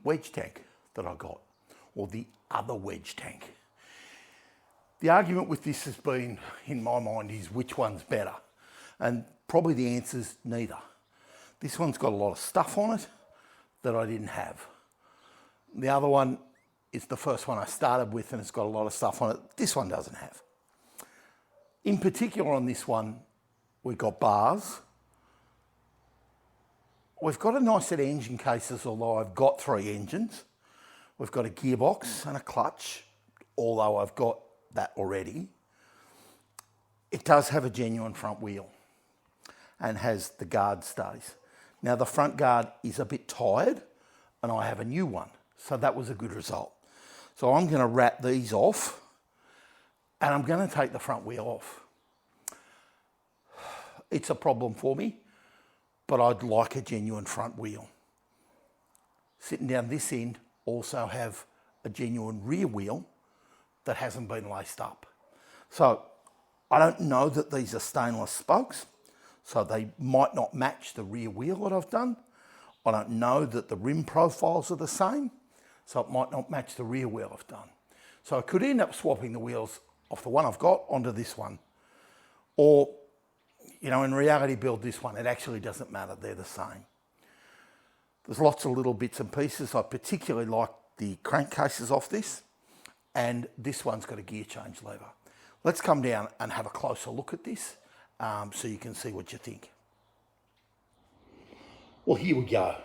wedge tank that I got, or the other wedge tank. The argument with this has been, in my mind, is which one's better? And probably the answer's neither. This one's got a lot of stuff on it that I didn't have. The other one is the first one I started with and it's got a lot of stuff on it. This one doesn't have. In particular on this one, we've got bars. We've got a nice set of engine cases, although I've got 3 engines. We've got a gearbox and a clutch, although I've got that already. It does have a genuine front wheel and has the guard stays. Now the front guard is a bit tired and I have a new one, so that was a good result. So I'm going to wrap these off and I'm going to take the front wheel off. It's a problem for me, but I'd like a genuine front wheel. Sitting down this end, also have a genuine rear wheel that hasn't been laced up. So I don't know that these are stainless spokes, so they might not match the rear wheel that I've done. I don't know that the rim profiles are the same, so it might not match the rear wheel I've done. So I could end up swapping the wheels off the one I've got onto this one. Or, you know, in reality build this one, it actually doesn't matter, they're the same. There's lots of little bits and pieces. I particularly like the crankcases off this, and this one's got a gear change lever. Let's come down and have a closer look at this so you can see what you think. Well, here we go.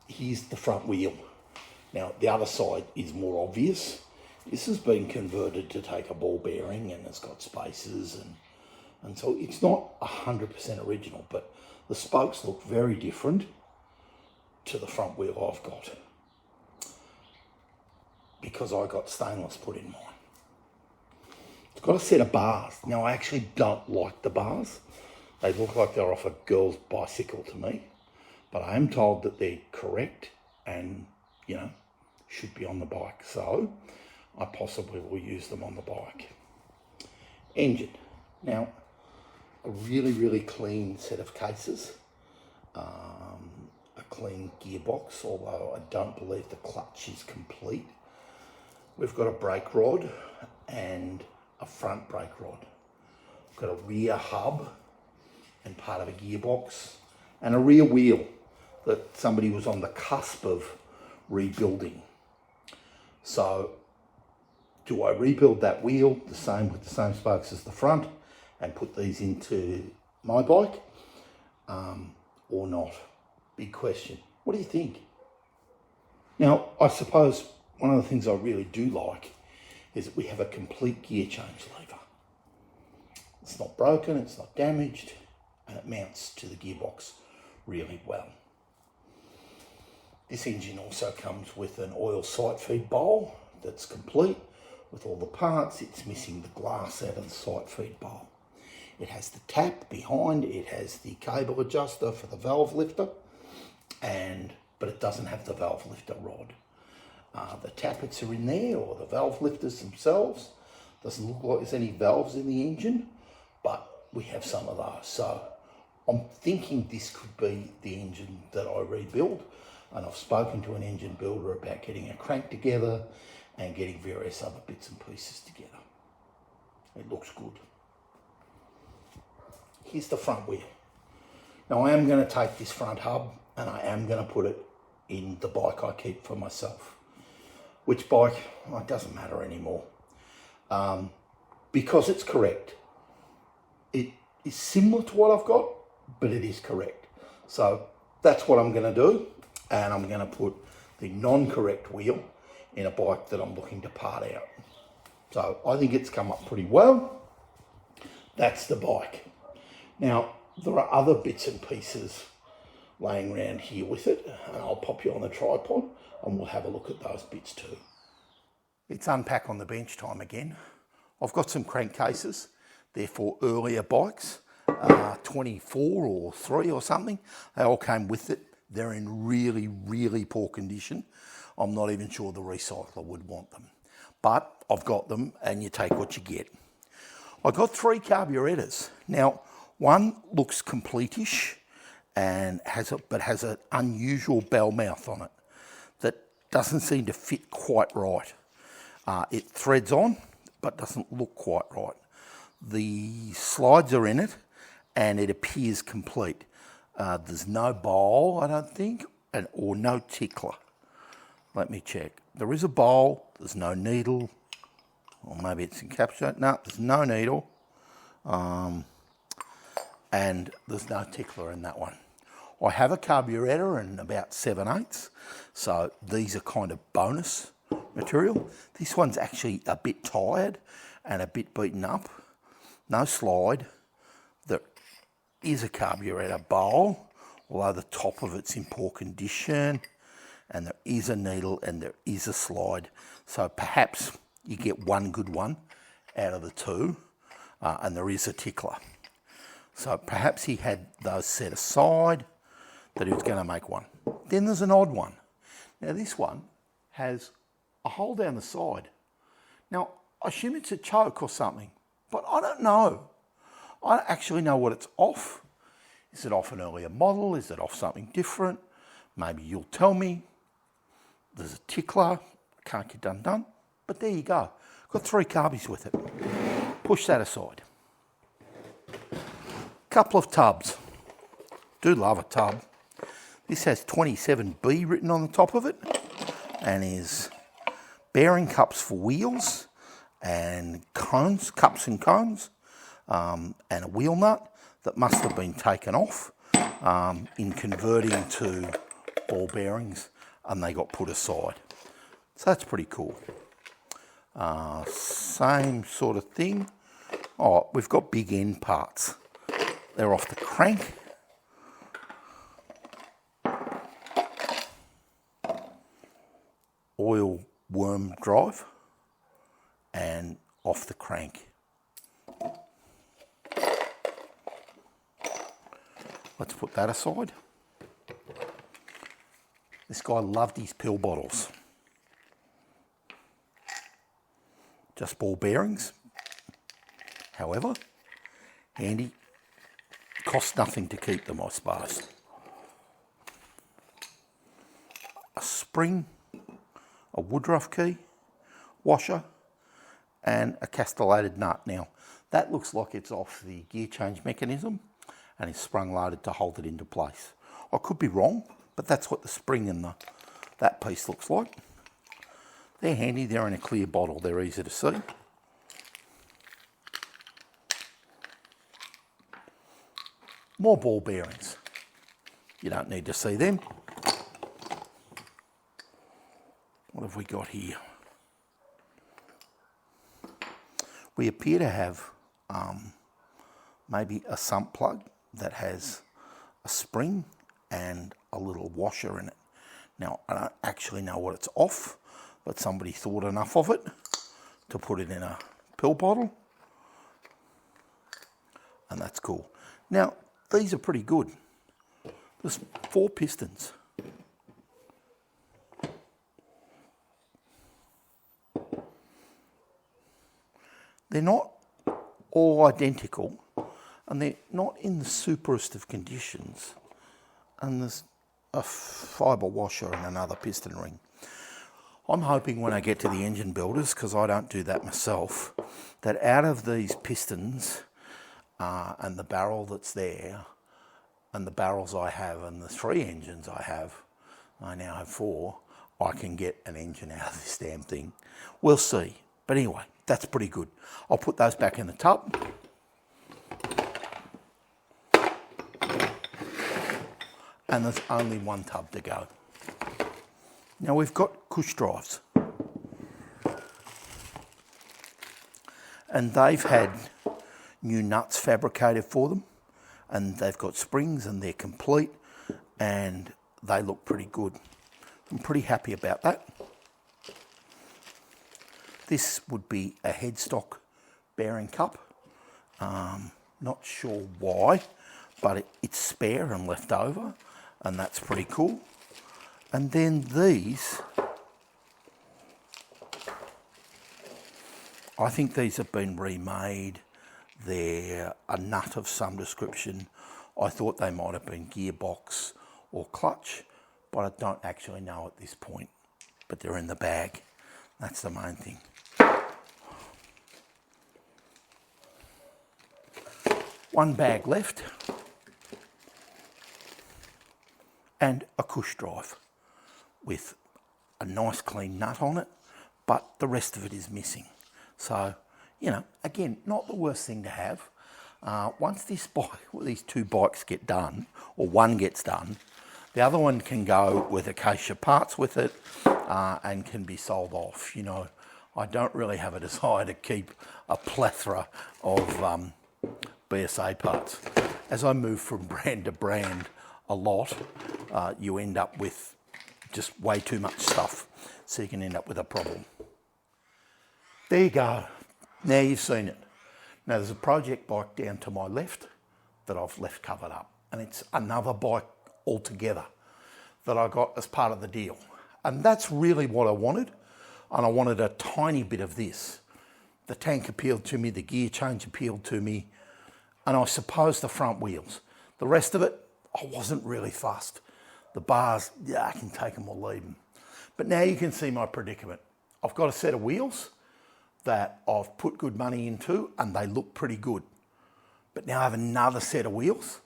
Here's the front wheel. Now, the other side is more obvious. This has been converted to take a ball bearing and it's got spaces and so it's not 100% original, but the spokes look very different to the front wheel I've got because I got stainless put in mine. It's got a set of bars. Now, I actually don't like the bars. They look like they're off a girl's bicycle to me, but I am told that they're correct and, you know, should be on the bike. So I possibly will use them on the bike. Engine. Now, a really, really clean set of cases. A clean gearbox, although I don't believe the clutch is complete. We've got a brake rod and a front brake rod. We've got a rear hub and part of a gearbox and a rear wheel that somebody was on the cusp of rebuilding. So do I rebuild that wheel the same with the same spokes as the front and put these into my bike or not? Big question. What do you think? Now, I suppose one of the things I really do like is that we have a complete gear change lever. It's not broken, it's not damaged, and it mounts to the gearbox really well. This engine also comes with an oil sight feed bowl that's complete with all the parts. It's missing the glass out of the sight feed bowl. It has the tap behind, it has the cable adjuster for the valve lifter, but it doesn't have the valve lifter rod. The tappets are in there, or the valve lifters themselves. Doesn't look like there's any valves in the engine, but we have some of those. So I'm thinking this could be the engine that I rebuild, and I've spoken to an engine builder about getting a crank together and getting various other bits and pieces together. It looks good. Here's the front wheel. Now I am going to take this front hub and I am going to put it in the bike I keep for myself. Which bike? Well, it doesn't matter anymore. Because it's correct. It is similar to what I've got, but it is correct. So that's what I'm going to do. And I'm going to put the non-correct wheel in a bike that I'm looking to part out. So I think it's come up pretty well. That's the bike. Now, there are other bits and pieces laying around here with it, and I'll pop you on the tripod and we'll have a look at those bits too. It's unpack on the bench time again. I've got some crankcases. They're for earlier bikes, 24 or 3 or something. They all came with it. They're in really, really poor condition. I'm not even sure the recycler would want them. But I've got them and you take what you get. I've got 3 carburetors. Now, one looks complete-ish and has an unusual bell mouth on it that doesn't seem to fit quite right. It threads on, but doesn't look quite right. The slides are in it, and it appears complete. There's no bowl, I don't think, or no tickler. Let me check. There is a bowl, there's no needle, or maybe it's encapsulated. No, there's no needle, and there's no tickler in that one. I have a carburetor and about 7/8, so these are kind of bonus material. This one's actually a bit tired and a bit beaten up. No slide. There is a carburetor bowl, although the top of it's in poor condition, and there is a needle and there is a slide. So perhaps you get one good one out of the two, and there is a tickler. So perhaps he had those set aside, that he was going to make one. Then there's an odd one. Now this one has a hole down the side. Now I assume it's a choke or something, but I don't know. I don't actually know what it's off. Is it off an earlier model? Is it off something different? Maybe you'll tell me. There's a tickler. Can't get done. But there you go. Got 3 carbies with it. Push that aside. Couple of tubs. Do love a tub. This has 27B written on the top of it, and is bearing cups for wheels and cones, cups and cones, and a wheel nut that must have been taken off in converting to ball bearings, and they got put aside. So that's pretty cool. Same sort of thing. Oh, we've got big end parts. They're off the crank. Oil worm drive and off the crank. Let's put that aside. This guy loved his pill bottles. Just ball bearings. However, handy. Costs nothing to keep them, I suppose. A spring, a Woodruff key, washer, and a castellated nut. Now, that looks like it's off the gear change mechanism and is sprung loaded to hold it into place. I could be wrong, but that's what the spring and that piece looks like. They're handy, they're in a clear bottle, they're easy to see. More ball bearings. You don't need to see them. What have we got here? We appear to have maybe a sump plug that has a spring and a little washer in it. Now, I don't actually know what it's off, but somebody thought enough of it to put it in a pill bottle, and that's cool. Now, these are pretty good. There's 4 pistons. They're not all identical, and they're not in the superest of conditions. And there's a fibre washer and another piston ring. I'm hoping when I get to the engine builders, because I don't do that myself, that out of these pistons and the barrel that's there, and the barrels I have, and the 3 engines I now have 4, I can get an engine out of this damn thing. We'll see. But anyway, that's pretty good. I'll put those back in the tub. And there's only 1 tub to go. Now we've got cush drives. And they've had new nuts fabricated for them. And they've got springs and they're complete. And they look pretty good. I'm pretty happy about that. This would be a headstock bearing cup. Not sure why, but it's spare and left over, and that's pretty cool. And then these, I think these have been remade. They're a nut of some description. I thought they might have been gearbox or clutch, but I don't actually know at this point. but they're in the bag. That's the main thing. One bag left, and a cush drive with a nice clean nut on it, but the rest of it is missing. So, you know, again, not the worst thing to have. Once this bike, these two bikes get done, or one gets done, the other one can go with Acacia parts with it and can be sold off. You know, I don't really have a desire to keep a plethora of BSA parts. As I move from brand to brand a lot, you end up with just way too much stuff, so you can end up with a problem. There you go. Now you've seen it. Now there's a project bike down to my left that I've left covered up, and it's another bike altogether that I got as part of the deal. And that's really what I wanted, and I wanted a tiny bit of this. The tank appealed to me, the gear change appealed to me, and I suppose the front wheels. The rest of it, I wasn't really fussed. The bars, yeah, I can take them or leave them. But now you can see my predicament. I've got a set of wheels that I've put good money into, and they look pretty good. But now I have another set of wheels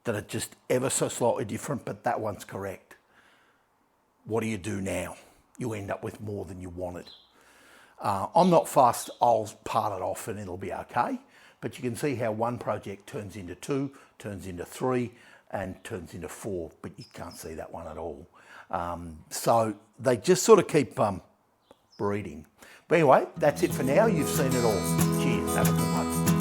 that are just ever so slightly different, but that one's correct. What do you do now? You end up with more than you wanted. I'm not fussed. I'll part it off and it'll be okay. But you can see how one project turns into two, turns into three, and turns into four, but you can't see that one at all. So they just sort of keep breeding. But anyway, that's it for now. You've seen it all. Cheers. Have a good one.